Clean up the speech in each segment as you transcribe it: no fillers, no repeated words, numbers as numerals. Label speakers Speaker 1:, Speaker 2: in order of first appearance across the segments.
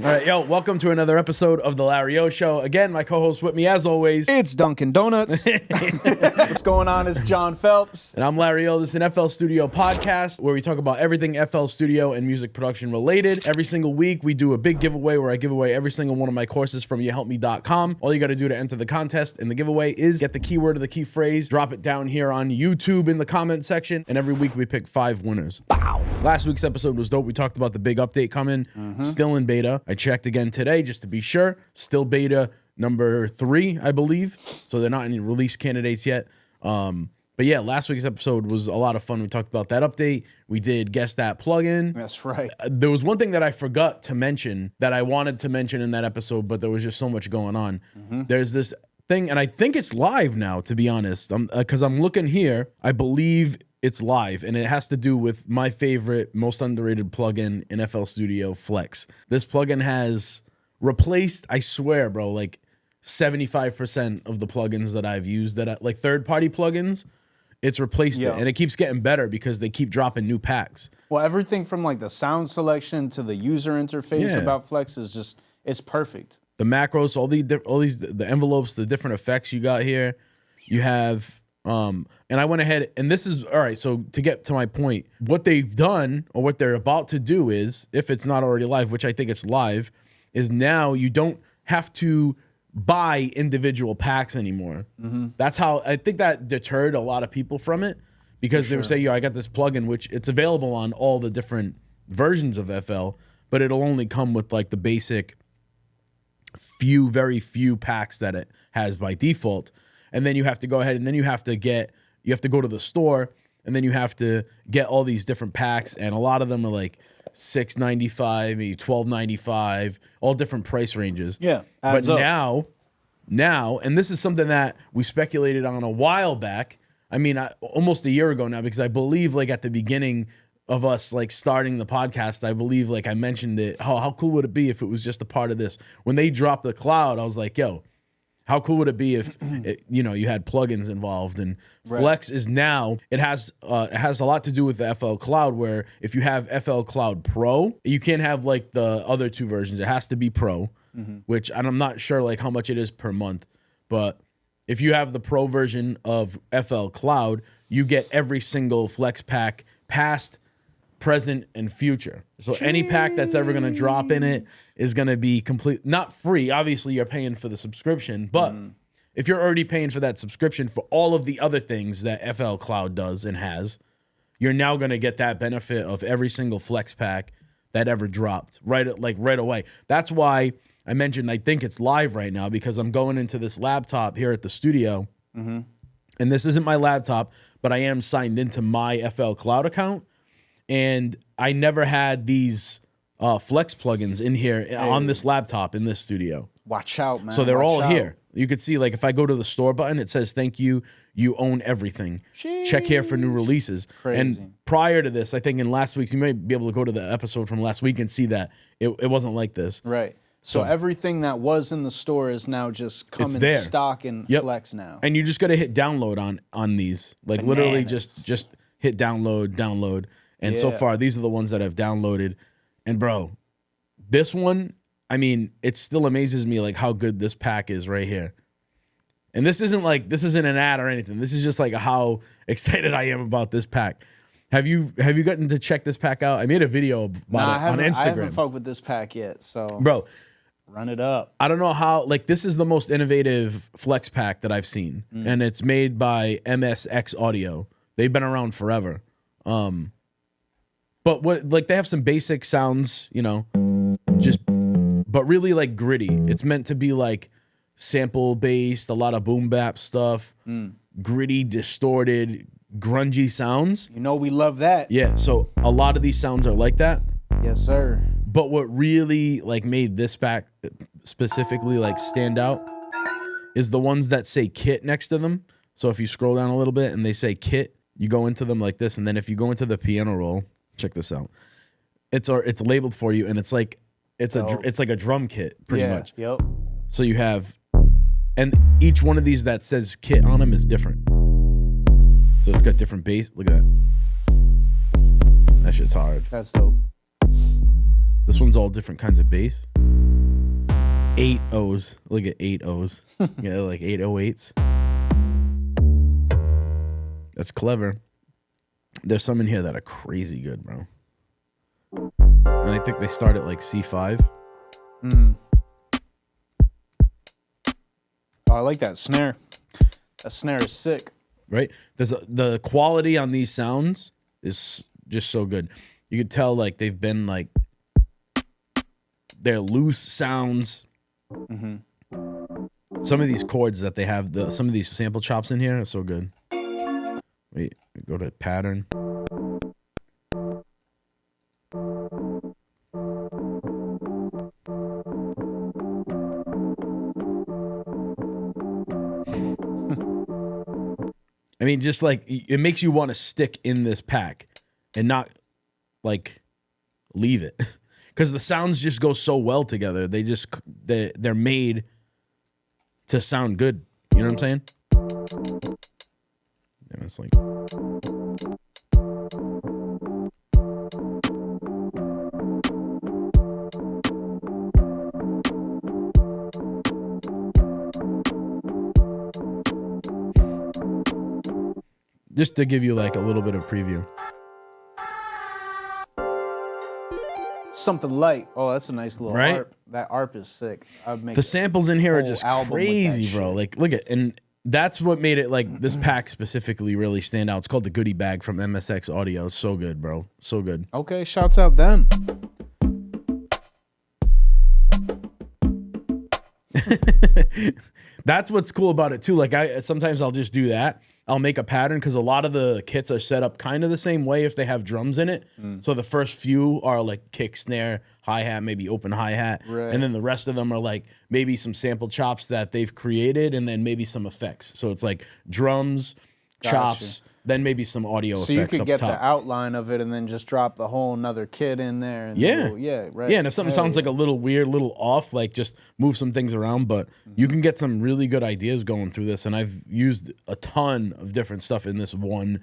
Speaker 1: All right, yo, welcome to another episode of the Larry Ohh Show. Again, my co-host with me, as always.
Speaker 2: It's Dunkin' Donuts. What's going on? It's John Phelps.
Speaker 1: And I'm Larry Ohh. This is an FL Studio podcast where we talk about everything FL Studio and music production related. Every single week, we do a big giveaway where I give away every single one of my courses from YouHelpMe.com. All you got to do to enter the contest and the giveaway is get the keyword or the key phrase, drop it down here on YouTube in the comment section, and every week we pick 5 winners. Bow. Last week's episode was dope. We talked about the big update coming. Still in beta. I checked again today just to be sure. Still beta number 3, I believe. So they're not any release candidates yet. But yeah, last week's episode was a lot of fun. We talked about that update. We did Guess That Plugin.
Speaker 2: That's right.
Speaker 1: There was one thing that I forgot to mention that I wanted to mention in that episode, but there was just so much going on. There's this thing, and I think it's live now, to be honest. Because I'm looking here. I believe it's live, and it has to do with my favorite, most underrated plugin in FL Studio, Flex. This plugin has replaced, I swear, bro, like 75% of the plugins that I've used, like third-party plugins. It's replaced it, and it keeps getting better because they keep dropping new packs.
Speaker 2: Well, everything from like the sound selection to the user interface about Flex is just, it's perfect.
Speaker 1: The macros, all these the envelopes, the different effects you got here. You have and I went ahead, and this is all right. So to get to my point, what they've done or what they're about to do is, if it's not already live, which I think it's live, is now you don't have to buy individual packs anymore. That's how I think that deterred a lot of people from it, because they would say, yo, I got this plugin, which it's available on all the different versions of FL, but it'll only come with like the basic very few packs that it has by default. And then you have to go ahead and then you have to go to the store, and then you have to get all these different packs, and a lot of them are like $6.95, maybe $12.95, all different price ranges.
Speaker 2: Yeah,
Speaker 1: but now, and this is something that we speculated on a while back. I mean, almost a year ago now, because I believe like at the beginning of us like starting the podcast, I believe like I mentioned it. How cool would it be if it was just a part of this? When they dropped the cloud, I was like, yo, how cool would it be if you had plugins involved? And Flex is now, it has a lot to do with the FL Cloud, where if you have FL Cloud Pro, you can't have like the other 2 versions. It has to be Pro, which, and I'm not sure like how much it is per month, but if you have the Pro version of FL Cloud, you get every single Flex pack, past, present, and future. So any pack that's ever going to drop in it is going to be not free. Obviously, you're paying for the subscription, but if you're already paying for that subscription for all of the other things that FL Cloud does and has, you're now going to get that benefit of every single Flex pack that ever dropped right away. That's why I mentioned I think it's live right now, because I'm going into this laptop here at the studio, and this isn't my laptop, but I am signed into my FL Cloud account. And I never had these Flex plugins in here on this laptop in this studio.
Speaker 2: Watch out, man.
Speaker 1: So they're all here. You could see, like, if I go to the store button, it says, thank you, you own everything. Check here for new releases.
Speaker 2: Crazy.
Speaker 1: And prior to this, I think in last week's, you may be able to go to the episode from last week and see that it wasn't like this.
Speaker 2: Right. So everything that was in the store is now just coming in stock in Flex now.
Speaker 1: And you just got to hit download on these. Like, literally just hit download. And so far, these are the ones that I've downloaded. And bro, this one, I mean, it still amazes me like how good this pack is right here. And this isn't an ad or anything. This is just like how excited I am about this pack. Have you gotten to check this pack out? I made a video about it on Instagram.
Speaker 2: I haven't fucked with this pack yet, so
Speaker 1: bro,
Speaker 2: run it up.
Speaker 1: I don't know how, like, this is the most innovative Flex pack that I've seen. And it's made by MSX Audio. They've been around forever. But they have some basic sounds, but really like gritty. It's meant to be like sample based, a lot of boom bap stuff, gritty, distorted, grungy sounds.
Speaker 2: We love that.
Speaker 1: Yeah, so a lot of these sounds are like that.
Speaker 2: Yes, sir.
Speaker 1: But what really like made this pack specifically like stand out is the ones that say kit next to them. So if you scroll down a little bit and they say kit, you go into them like this, and then if you go into the piano roll, check this out. It's labeled for you, and it's like a drum kit pretty much.
Speaker 2: Yep.
Speaker 1: So you have, and each one of these that says kit on them is different. So it's got different bass. Look at that. That shit's hard.
Speaker 2: That's dope.
Speaker 1: This one's all different kinds of bass. 8 O's. Look at 8 O's. Yeah, like 808s. That's clever. There's some in here that are crazy good, bro. And I think they start at like C5.
Speaker 2: Oh, I like that snare. That snare is sick.
Speaker 1: Right? The quality on these sounds is just so good. You could tell like they've been like, they're loose sounds. Some of these chords that they have, some of these sample chops in here are so good. Wait, go to pattern. I mean, just like it makes you want to stick in this pack and not like leave it, because the sounds just go so well together. They're made to sound good. You know what I'm saying? And it's like. Just to give you like a little bit of preview.
Speaker 2: Something light. Oh, that's a nice little
Speaker 1: Right?
Speaker 2: ARP. That ARP is sick. I'd make
Speaker 1: The samples in here are
Speaker 2: whole
Speaker 1: just
Speaker 2: album with that
Speaker 1: crazy, bro.
Speaker 2: shit.
Speaker 1: Like, look at, and that's what made it like this pack specifically really stand out. It's called the Goodie Bag from MSX Audio. It's so good, bro. So good.
Speaker 2: Okay, shouts out them.
Speaker 1: That's what's cool about it too. Like sometimes I'll just do that. I'll make a pattern because a lot of the kits are set up kind of the same way if they have drums in it. So the first few are like kick, snare, hi-hat, maybe open hi-hat.
Speaker 2: Right.
Speaker 1: And then the rest of them are like maybe some sample chops that they've created and then maybe some effects. So it's like drums, chops, then maybe some audio
Speaker 2: So
Speaker 1: effects
Speaker 2: you could
Speaker 1: up
Speaker 2: get
Speaker 1: top.
Speaker 2: the outline of it and then just drop the whole nother kit in there. And
Speaker 1: Yeah.
Speaker 2: yeah, right.
Speaker 1: Yeah, and if something sounds like a little weird, little off, like just move some things around. But you can get some really good ideas going through this. And I've used a ton of different stuff in this one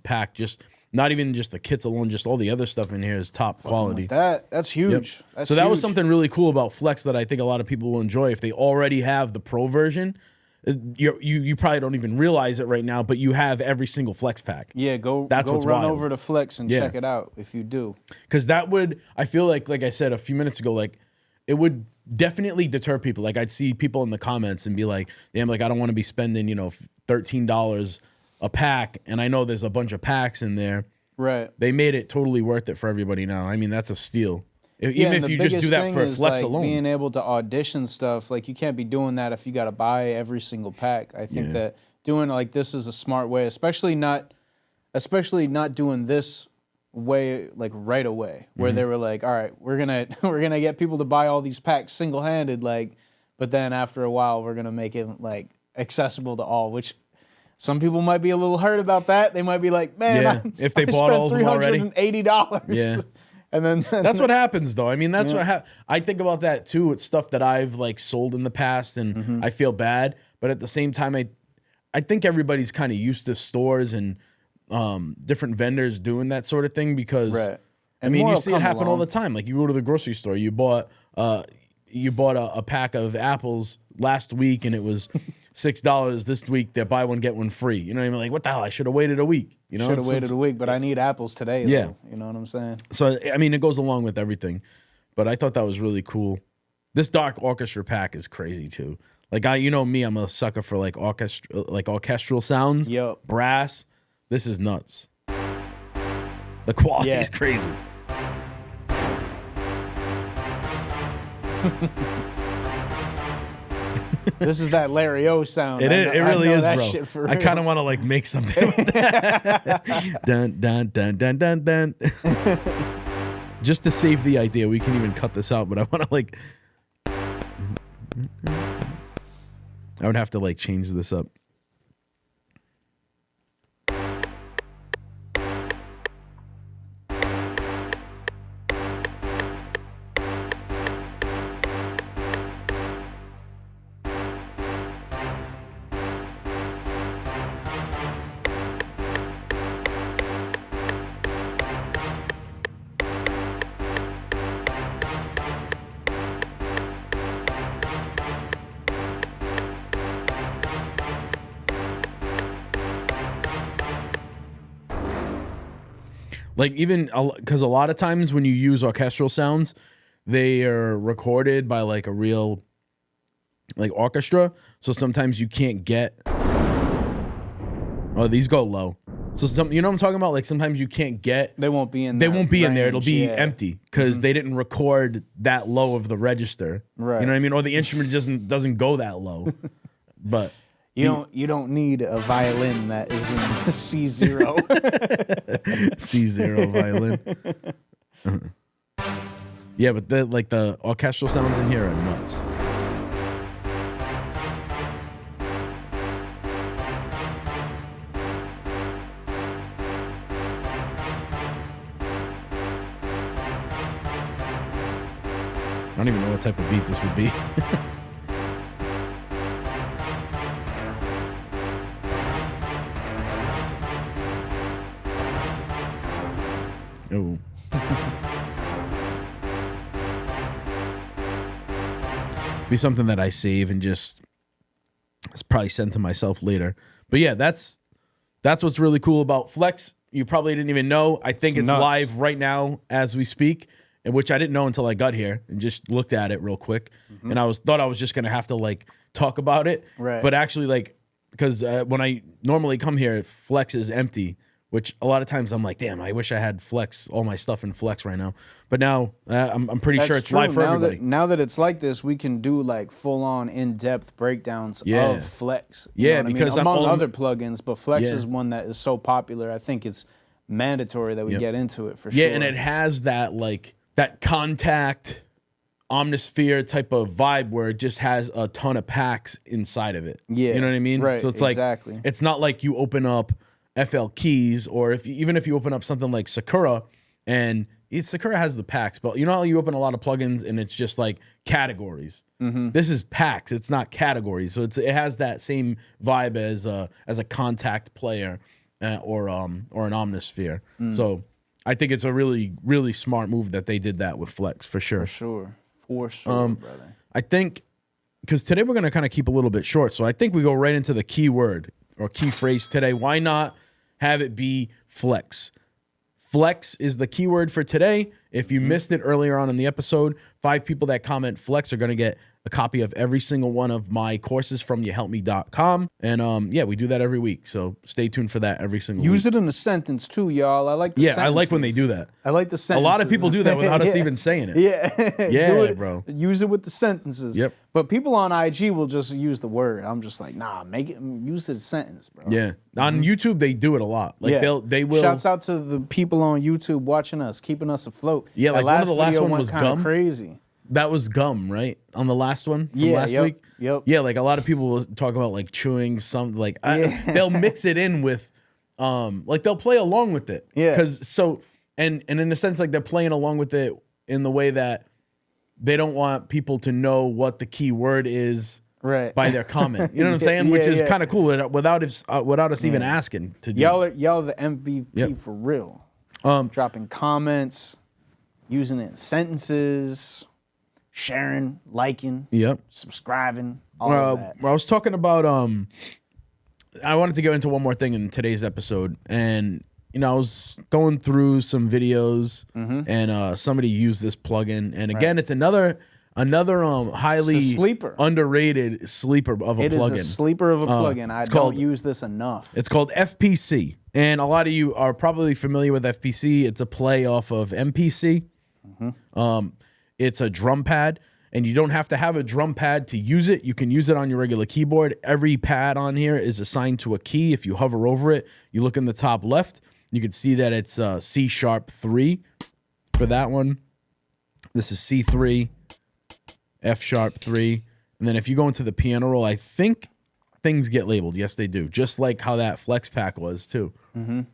Speaker 1: pack. Just not even just the kits alone, just all the other stuff in here is top quality.
Speaker 2: That's huge.
Speaker 1: Yep.
Speaker 2: That's
Speaker 1: So that was
Speaker 2: huge.
Speaker 1: something really cool about Flex that I think a lot of people will enjoy if they already have the Pro version. You probably don't even realize it right now, but you have every single Flex pack.
Speaker 2: Yeah, go
Speaker 1: That's what's
Speaker 2: run
Speaker 1: wild.
Speaker 2: over to Flex and
Speaker 1: Yeah.
Speaker 2: check it out if you do.
Speaker 1: Because that would, I feel like I said a few minutes ago, like it would definitely deter people. Like I'd see people in the comments and be like, damn, like I don't want to be spending, $13 a pack. And I know there's a bunch of packs in there.
Speaker 2: Right.
Speaker 1: They made it totally worth it for everybody now. I mean, that's a steal. Even
Speaker 2: and
Speaker 1: if
Speaker 2: the
Speaker 1: you just do
Speaker 2: biggest
Speaker 1: that
Speaker 2: thing
Speaker 1: for
Speaker 2: is,
Speaker 1: Flex
Speaker 2: like,
Speaker 1: alone.
Speaker 2: being able to audition stuff, like you can't be doing that if you got to buy every single pack. I think that doing like this is a smart way, especially not doing this way like right away, where they were like, all right, we're gonna get people to buy all these packs single handed, like, but then after a while we're gonna make it like accessible to all, which. Some people might be a little hurt about that. They might be like, "Man,
Speaker 1: if they bought all of them already,
Speaker 2: $380."
Speaker 1: Yeah.
Speaker 2: And then
Speaker 1: That's what happens, though. I mean, that's what I think about that too. It's stuff that I've like sold in the past, and I feel bad. But at the same time, I think everybody's kind of used to stores and different vendors doing that sort of thing because
Speaker 2: Right.
Speaker 1: I mean,
Speaker 2: more
Speaker 1: you
Speaker 2: will
Speaker 1: see it
Speaker 2: come
Speaker 1: happen all
Speaker 2: along.
Speaker 1: the time. Like you go to the grocery store, you bought a pack of apples last week, and it was $6. This week, they buy one get one free. You know what I mean? Like, what the hell? I should have waited a week. You know,
Speaker 2: Should have waited a week, but I need apples today.
Speaker 1: Yeah.
Speaker 2: Though, you know what I'm saying?
Speaker 1: So I mean, it goes along with everything, but I thought that was really cool. This dark orchestra pack is crazy too. Like me, I'm a sucker for like orchestral sounds.
Speaker 2: Yup.
Speaker 1: Brass. This is nuts. The quality
Speaker 2: Yeah.
Speaker 1: is crazy.
Speaker 2: This is that Larry Ohh sound.
Speaker 1: It is. It
Speaker 2: I
Speaker 1: really
Speaker 2: know
Speaker 1: is,
Speaker 2: that
Speaker 1: bro.
Speaker 2: shit for
Speaker 1: I
Speaker 2: real.
Speaker 1: kind of want to like make something with that. Dun dun dun dun dun dun. Just to save the idea, we can even cut this out. But I want to like. I would have to like change this up. Like even because a lot of times when you use orchestral sounds, they are recorded by like a real like orchestra. So sometimes you can't get. Oh, these go low. So you know what I'm talking about? Like sometimes you can't get.
Speaker 2: They won't be in.
Speaker 1: They won't be in there. It'll be
Speaker 2: yeah.
Speaker 1: empty because they didn't record that low of the register.
Speaker 2: Right.
Speaker 1: You know what I mean? Or the instrument doesn't go that low. But
Speaker 2: you don't need a violin that is in C0.
Speaker 1: C0 violin. Yeah, but the orchestral sounds in here are nuts. I don't even know what type of beat this would be. Oh. Be something that I save and just it's probably send to myself later. But yeah, that's what's really cool about Flex. You probably didn't even know. I think it's live right now as we speak, and which I didn't know until I got here and just looked at it real quick. And thought I was just gonna have to like talk about it.
Speaker 2: Right.
Speaker 1: But actually, like, because when I normally come here, Flex is empty. Which a lot of times I'm like, damn, I wish I had Flex, all my stuff in Flex right now. But now I'm pretty sure it's live for everybody.
Speaker 2: Now that it's like this, we can do like full on in depth breakdowns of Flex. You know what
Speaker 1: because
Speaker 2: I mean? Among other plugins, but Flex is one that is so popular. I think it's mandatory that we get into it for sure.
Speaker 1: Yeah, and it has that like that contact omnisphere type of vibe where it just has a ton of packs inside of it.
Speaker 2: Yeah,
Speaker 1: you know what I mean?
Speaker 2: Right,
Speaker 1: so it's
Speaker 2: exactly.
Speaker 1: like it's not like you open up FL Keys, or even if you open up something like Sakura, and Sakura has the packs, but you know how you open a lot of plugins and it's just like categories. This is packs; it's not categories, so it has that same vibe as a contact player or an Omnisphere. So I think it's a really really smart move that they did that with Flex for sure.
Speaker 2: For sure, brother.
Speaker 1: I think because today we're gonna kind of keep a little bit short, so I think we go right into the key word or key phrase today. Why not have it be Flex? Flex is the keyword for today. If you missed it earlier on in the episode, 5 people that comment Flex are going to get a copy of every single one of my courses from youhelpme.com. And yeah, we do that every week. So stay tuned for that every single week.
Speaker 2: Use it in a sentence too, y'all. I like the sentences.
Speaker 1: I like when they do that.
Speaker 2: I like the sentences.
Speaker 1: A lot of people do that without us even saying it. Yeah, bro.
Speaker 2: Use it with the sentences.
Speaker 1: Yep.
Speaker 2: But people on IG will just use the word. I'm just like, nah, use it a sentence, bro.
Speaker 1: Yeah. On YouTube, they do it a lot. Like they will.
Speaker 2: Shouts out to the people on YouTube watching us, keeping us afloat.
Speaker 1: Yeah, like one of the last one was Gum.
Speaker 2: Crazy.
Speaker 1: That was Gum, right? On the last one from last week?
Speaker 2: Yep.
Speaker 1: Yeah, like a lot of people will talk about like chewing some, like they'll mix it in with, like they'll play along with it.
Speaker 2: Yeah.
Speaker 1: Because so, and in a sense, like they're playing along with it in the way that they don't want people to know what the key word is by their comment. You know what I'm saying? Which is kind of cool without us even asking to do.
Speaker 2: Y'all are the MVP for real. Dropping comments, using it in sentences, sharing, liking, subscribing, all of that.
Speaker 1: I was talking about I wanted to go into one more thing in today's episode, and you know I was going through some videos, and somebody used this plugin, and again it's another highly underrated sleeper of a plugin.
Speaker 2: It is a sleeper of a plugin. I don't use this enough.
Speaker 1: It's called FPC, and a lot of you are probably familiar with FPC. It's a play off of MPC. It's a drum pad, and you don't have to have a drum pad to use it. You can use it on your regular keyboard. Every pad on here is assigned to a key. If you hover over it, you look in the top left, you can see that it's C#3 for that one. This is C3, F#3, and then if you go into the piano roll, I think things get labeled. Yes, they do, just like how that Flex pack was too. And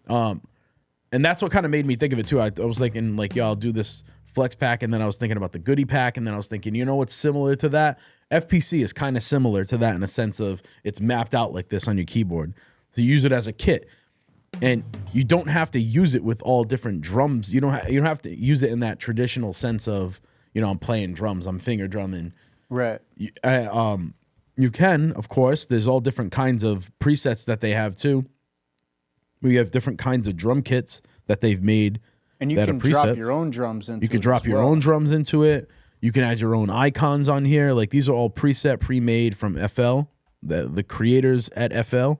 Speaker 1: that's what kind of made me think of it too. I was thinking like, yo, I'll do this Flex pack, and then I was thinking about the Goodie pack, and then I was thinking, you know what's similar to that? FPC is kind of similar to that in a sense of it's mapped out like this on your keyboard. So you use it as a kit, and you don't have to use it with all different drums. You don't have to use it in that traditional sense of, you know, I'm playing drums, I'm finger drumming.
Speaker 2: Right.
Speaker 1: You can, of course. There's all different kinds of presets that they have too. We have different kinds of drum kits that they've made
Speaker 2: And you
Speaker 1: that
Speaker 2: can
Speaker 1: are presets.
Speaker 2: drop your own drums into it.
Speaker 1: You can drop your own drums into it. You can add your own icons on here. Like these are all preset, pre-made from FL, the creators at FL.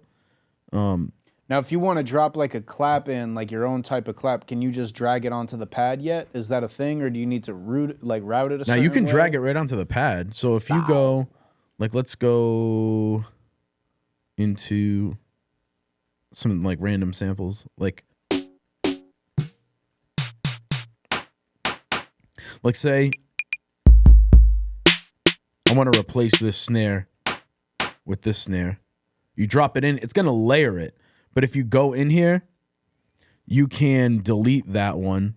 Speaker 2: Now, if you want to drop like a clap in, like your own type of clap, can you just drag it onto the pad yet? Is that a thing, or do you need to route it a certain way?
Speaker 1: Now you can drag it right onto the pad. So if you go, like, let's go into some like random samples, like say I want to replace this snare with this snare. You drop it in, it's going to layer it. But if you go in here, you can delete that one.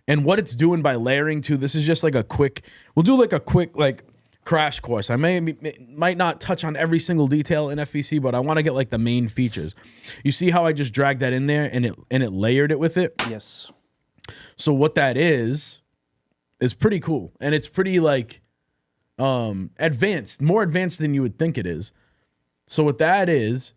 Speaker 1: And what it's doing by layering too, this is just like we'll do like a quick like crash course. I might not touch on every single detail in FPC, but I want to get like the main features. You see how I just dragged that in there and it layered it with it?
Speaker 2: Yes.
Speaker 1: So what that is pretty cool. And it's pretty like advanced, more advanced than you would think it is. So what that is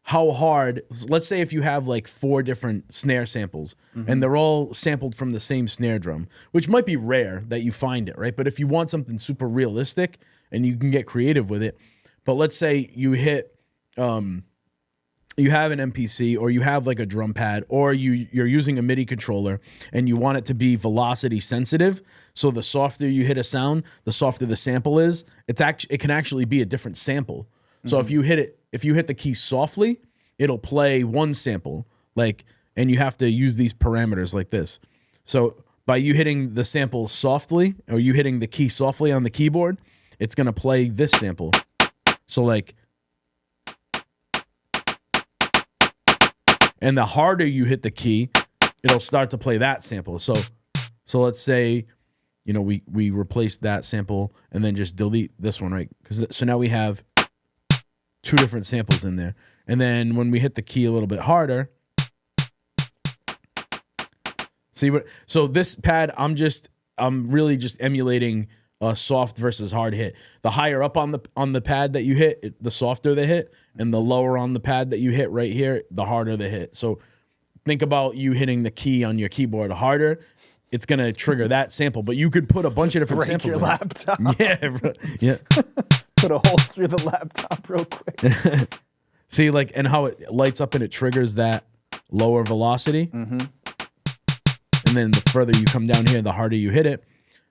Speaker 1: how hard, let's say if you have like 4 different snare samples and they're all sampled from the same snare drum, which might be rare that you find it, right? But if you want something super realistic and you can get creative with it, but let's say you hit, you have an MPC or you have like a drum pad or you're using a MIDI controller and you want it to be velocity sensitive. So the softer you hit a sound, the softer the sample is. It can actually be a different sample. So if you hit the key softly, it'll play one sample, and you have to use these parameters like this. So by you hitting the sample softly, or you hitting the key softly on the keyboard, it's gonna play this sample. So like, and the harder you hit the key, it'll start to play that sample. So let's say, we replace that sample and then just delete this one, right? So now we have 2 different samples in there. And then when we hit the key a little bit harder, so this pad, I'm really just emulating a soft versus hard hit. The higher up on the pad that you hit, the softer the hit, and the lower on the pad that you hit right here, the harder the hit. So think about you hitting the key on your keyboard harder, it's gonna trigger that sample. But you could put a bunch of different
Speaker 2: Break
Speaker 1: samples.
Speaker 2: Your laptop.
Speaker 1: Yeah.
Speaker 2: Put a hole through the laptop real quick.
Speaker 1: See, and how it lights up and it triggers that lower velocity. And then the further you come down here, the harder you hit it.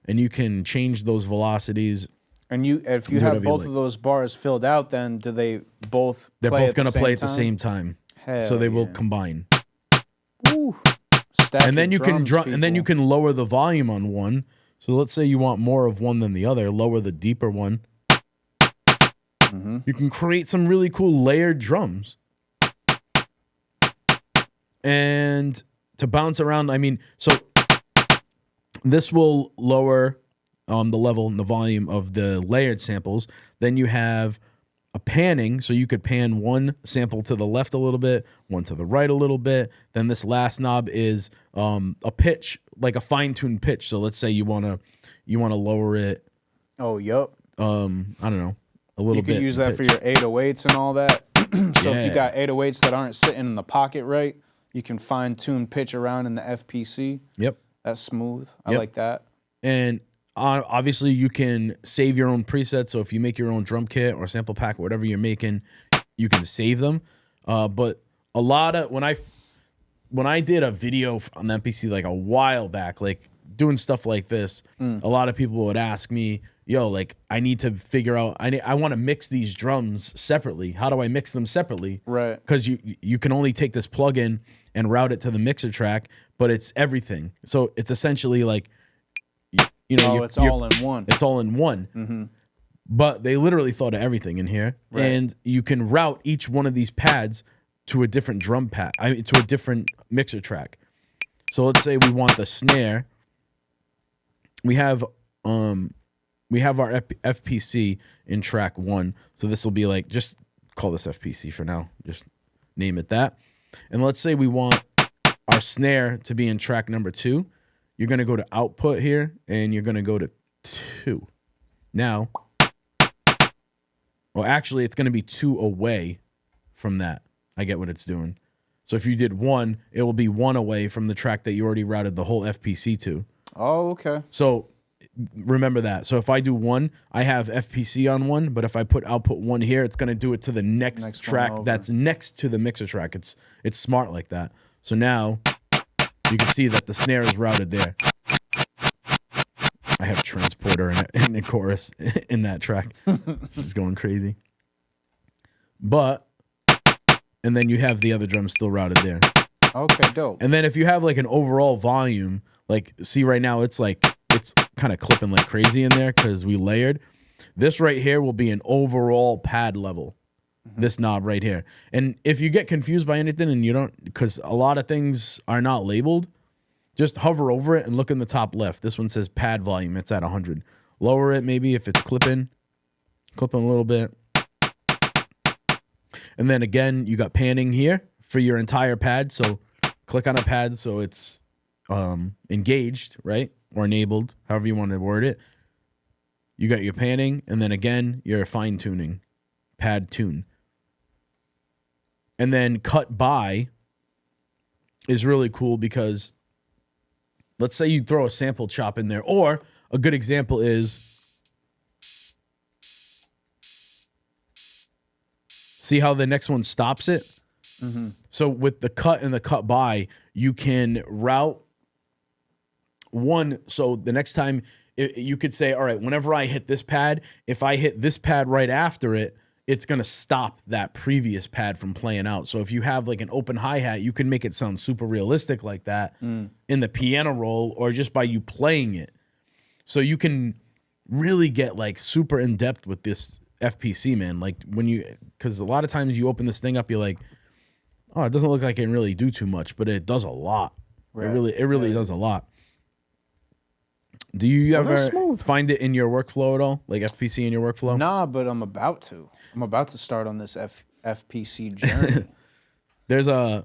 Speaker 1: And you can change those velocities.
Speaker 2: And if you have both of those bars filled out, then do they both
Speaker 1: They're
Speaker 2: play
Speaker 1: both going to play at the
Speaker 2: time?
Speaker 1: same time.
Speaker 2: Hell
Speaker 1: so they will
Speaker 2: yeah.
Speaker 1: combine.
Speaker 2: Ooh.
Speaker 1: And then you can lower the volume on one. So let's say you want more of one than the other, lower the deeper one. You can create some really cool layered drums. And to bounce around, so this will lower the level and the volume of the layered samples. Then you have a panning, so you could pan one sample to the left a little bit, one to the right a little bit. Then this last knob is a pitch, like a fine-tuned pitch. So let's say you wanna lower it.
Speaker 2: Oh, yup.
Speaker 1: I don't know. A little bit.
Speaker 2: You could use that for your 808s and all that. So if you got 808s that aren't sitting in the pocket right, you can fine-tune pitch around in the FPC.
Speaker 1: Yep.
Speaker 2: That's smooth. I like that.
Speaker 1: And obviously you can save your own presets. So if you make your own drum kit or sample pack, whatever you're making, you can save them. But a lot of when I did a video on the MPC like a while back, like doing stuff like this, a lot of people would ask me, yo, like I need to figure out, I want to mix these drums separately. How do I mix them separately?
Speaker 2: Right.
Speaker 1: Because you can only take this plugin and route it to the mixer track, but it's everything. So it's essentially like,
Speaker 2: it's all in one.
Speaker 1: It's all in one. But they literally thought of everything in here.
Speaker 2: Right.
Speaker 1: And you can route each one of these pads to a different drum pad, to a different mixer track. So let's say we want the snare. We have our FPC in track 1. So this will be like, just call this FPC for now. Just name it that. And let's say we want our snare to be in track number 2. You're going to go to output here and you're going to go to 2. Now, well, actually it's going to be 2 away from that. I get what it's doing. So if you did 1, it will be 1 away from the track that you already routed the whole FPC to.
Speaker 2: Oh, okay.
Speaker 1: So remember that. So if I do 1, I have FPC on 1, but if I put output 1 here, it's going to do it to the next track that's next to the mixer track. It's smart like that. So now you can see that the snare is routed there. I have transporter and a chorus in that track. This is going crazy. But, and then you have the other drums still routed there.
Speaker 2: Okay, dope.
Speaker 1: And then if you have like an overall volume, like see right now it's kind of clipping like crazy in there because we layered. This right here will be an overall pad level. This knob right here. And if you get confused by anything and you don't, because a lot of things are not labeled, just hover over it and look in the top left. This one says pad volume. It's at 100. Lower it maybe if it's clipping a little bit. And then again, you got panning here for your entire pad. So click on a pad so it's engaged, right? Or enabled, however you want to word it. You got your panning, and then again, your fine tuning, pad tune. And then cut by is really cool because let's say you throw a sample chop in there, or a good example is, see how the next one stops it? Mm-hmm. So with the cut and the cut by, you can route one. So the next time you could say, all right, whenever I hit this pad, if I hit this pad right after it, it's going to stop that previous pad from playing out. So if you have like an open hi-hat, you can make it sound super realistic like that in the piano roll or just by you playing it. So you can really get like super in depth with this FPC, man. Like when because a lot of times you open this thing up, you're like, oh, it doesn't look like it can really do too much, but it does a lot. Right. It really does a lot. Do you ever find it in your workflow at all? Like FPC in your workflow?
Speaker 2: Nah, but I'm about to. I'm about to start on this FPC journey.
Speaker 1: I'm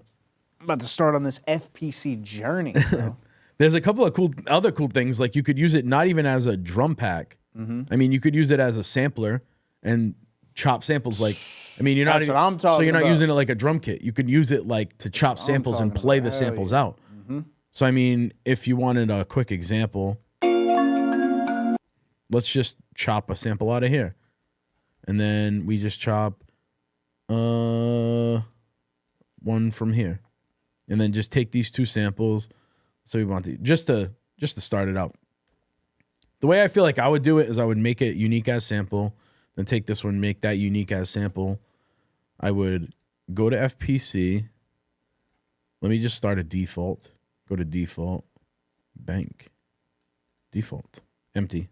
Speaker 2: about to start on this FPC journey, bro.
Speaker 1: There's a couple of other cool things. Like you could use it not even as a drum pack. Mm-hmm. I mean, you could use it as a sampler and chop samples. Like, I mean,
Speaker 2: That's what I'm talking
Speaker 1: so you're not
Speaker 2: about.
Speaker 1: using it like a drum kit. You could use it like to chop samples and play the samples out. Mm-hmm. So I mean, if you wanted a quick example, let's just chop a sample out of here. And then we just chop one from here. And then just take these 2 samples. So we want to just to start it out. The way I feel like I would do it is I would make it unique as sample, then take this one, make that unique as sample. I would go to FPC. Let me just start a default. Go to default, bank, default, empty.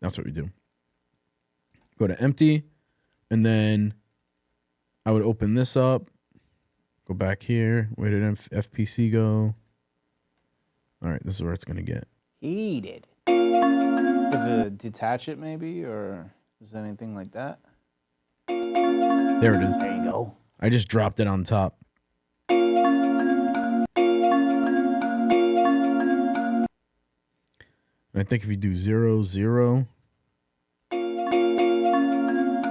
Speaker 1: That's what we do. Go to empty, and then I would open this up. Go back here. Where did FPC go? All right, this is where it's going to get.
Speaker 2: Heated. If detach it maybe, or is there anything like that?
Speaker 1: There it is.
Speaker 2: There you go.
Speaker 1: I just dropped it on top. And I think if you do 0, 0,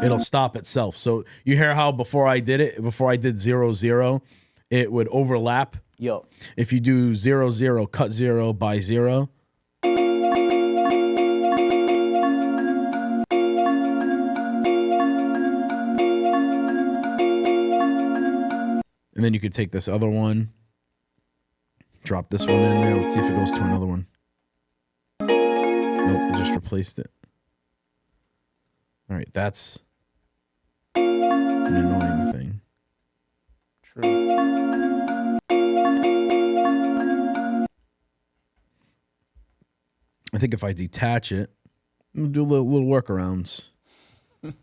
Speaker 1: it'll stop itself. So you hear how before I did 0, 0, it would overlap.
Speaker 2: Yo.
Speaker 1: If you do 0, 0, cut 0 by 0. And then you could take this other one, drop this one in there. Let's see if it goes to another one. Nope, it just replaced it. All right, that's an annoying thing.
Speaker 2: True.
Speaker 1: I think if I detach it, we'll do little workarounds. Yep,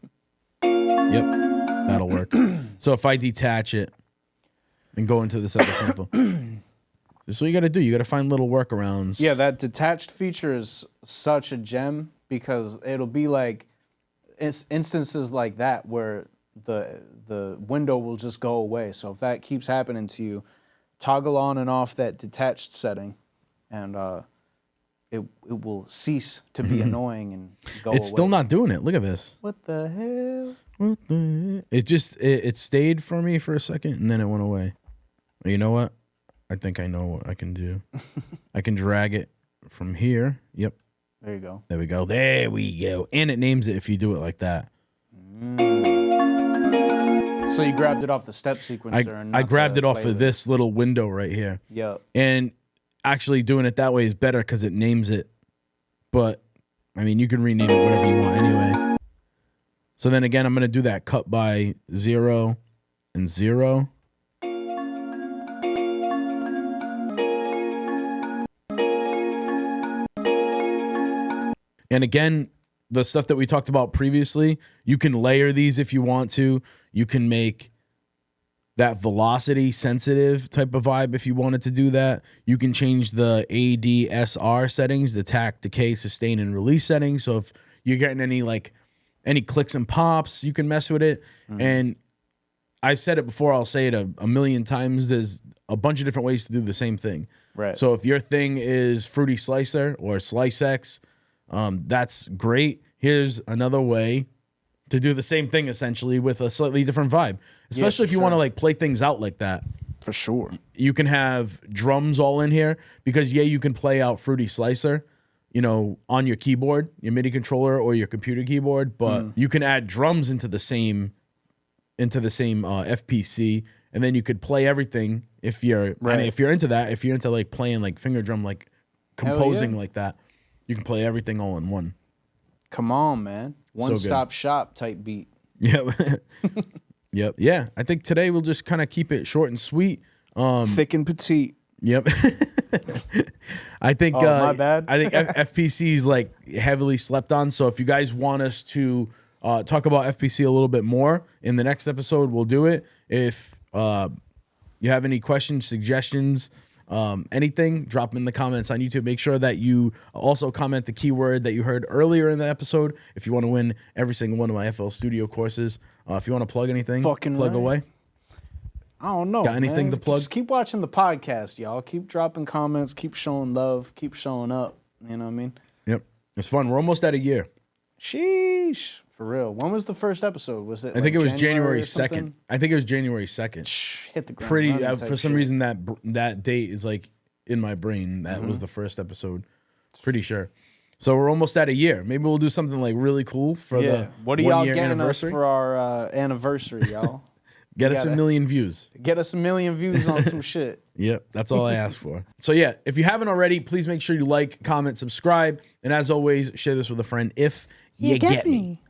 Speaker 1: that'll work. So if I detach it and go into this other sample, this is what you got to do. You got to find little workarounds.
Speaker 2: Yeah, that detached feature is such a gem because it'll be like instances like that where the window will just go away. So if that keeps happening to you, toggle on and off that detached setting, and it will cease to be annoying and go away.
Speaker 1: It's still not doing it. Look at this.
Speaker 2: What the hell?
Speaker 1: What the? It stayed for me for a second and then it went away. You know what? I think I know what I can do. I can drag it from here. Yep.
Speaker 2: There you go.
Speaker 1: There we go. There we go. And it names it if you do it like that.
Speaker 2: So you grabbed it off the step sequencer.
Speaker 1: I grabbed it off of this little window right here.
Speaker 2: Yep.
Speaker 1: And actually doing it that way is better because it names it. But, I mean, you can rename it whatever you want anyway. So then again, I'm going to do that cut by 0 and 0. And again, the stuff that we talked about previously, you can layer these if you want to. You can make that velocity sensitive type of vibe if you wanted to do that. You can change the ADSR settings, the attack, decay, sustain, and release settings. So if you're getting any clicks and pops, you can mess with it. And I've said it before, I'll say it a million times. There's a bunch of different ways to do the same thing.
Speaker 2: Right.
Speaker 1: So if your thing is Fruity Slicer or Slice X, that's great. Here's another way to do the same thing essentially with a slightly different vibe, especially if you want to like play things out like that.
Speaker 2: For sure.
Speaker 1: You can have drums all in here because you can play out Fruity Slicer, you know, on your keyboard, your MIDI controller or your computer keyboard, but you can add drums into the same FPC, and then you could play everything if you're I mean, if you're into that, if you're into like playing like finger drum, like composing like that. You can play everything all in one.
Speaker 2: Come on, man. One-stop shop type beat.
Speaker 1: Yep. Yep. Yeah. I think today we'll just kind of keep it short and sweet.
Speaker 2: Thick and petite.
Speaker 1: Yep. I think
Speaker 2: my bad.
Speaker 1: I think FPC is like heavily slept on. So if you guys want us to talk about FPC a little bit more in the next episode, we'll do it. If you have any questions, suggestions, anything, drop in the comments on YouTube. Make sure that you also comment the keyword that you heard earlier in the episode if you want to win every single one of my FL Studio courses. If you want to plug anything, plug away.
Speaker 2: I don't know.
Speaker 1: Got anything to plug?
Speaker 2: Just keep watching the podcast, y'all. Keep dropping comments. Keep showing love. Keep showing up. You know what I mean?
Speaker 1: Yep. It's fun. We're almost at a year.
Speaker 2: Sheesh. For real. When was the first episode? Was it?
Speaker 1: I think it was January 2nd. I think it was January 2nd.
Speaker 2: Hit the ground.
Speaker 1: Pretty for some reason that date is like in my brain. That was the first episode. Pretty sure. So we're almost at a year. Maybe we'll do something like really cool for the
Speaker 2: What are y'all getting
Speaker 1: anniversary
Speaker 2: us for our anniversary, y'all?
Speaker 1: Get us a million views.
Speaker 2: Get us a million views on some shit.
Speaker 1: Yep, that's all I ask for. So yeah, if you haven't already, please make sure you like, comment, subscribe, and as always, share this with a friend if you get me.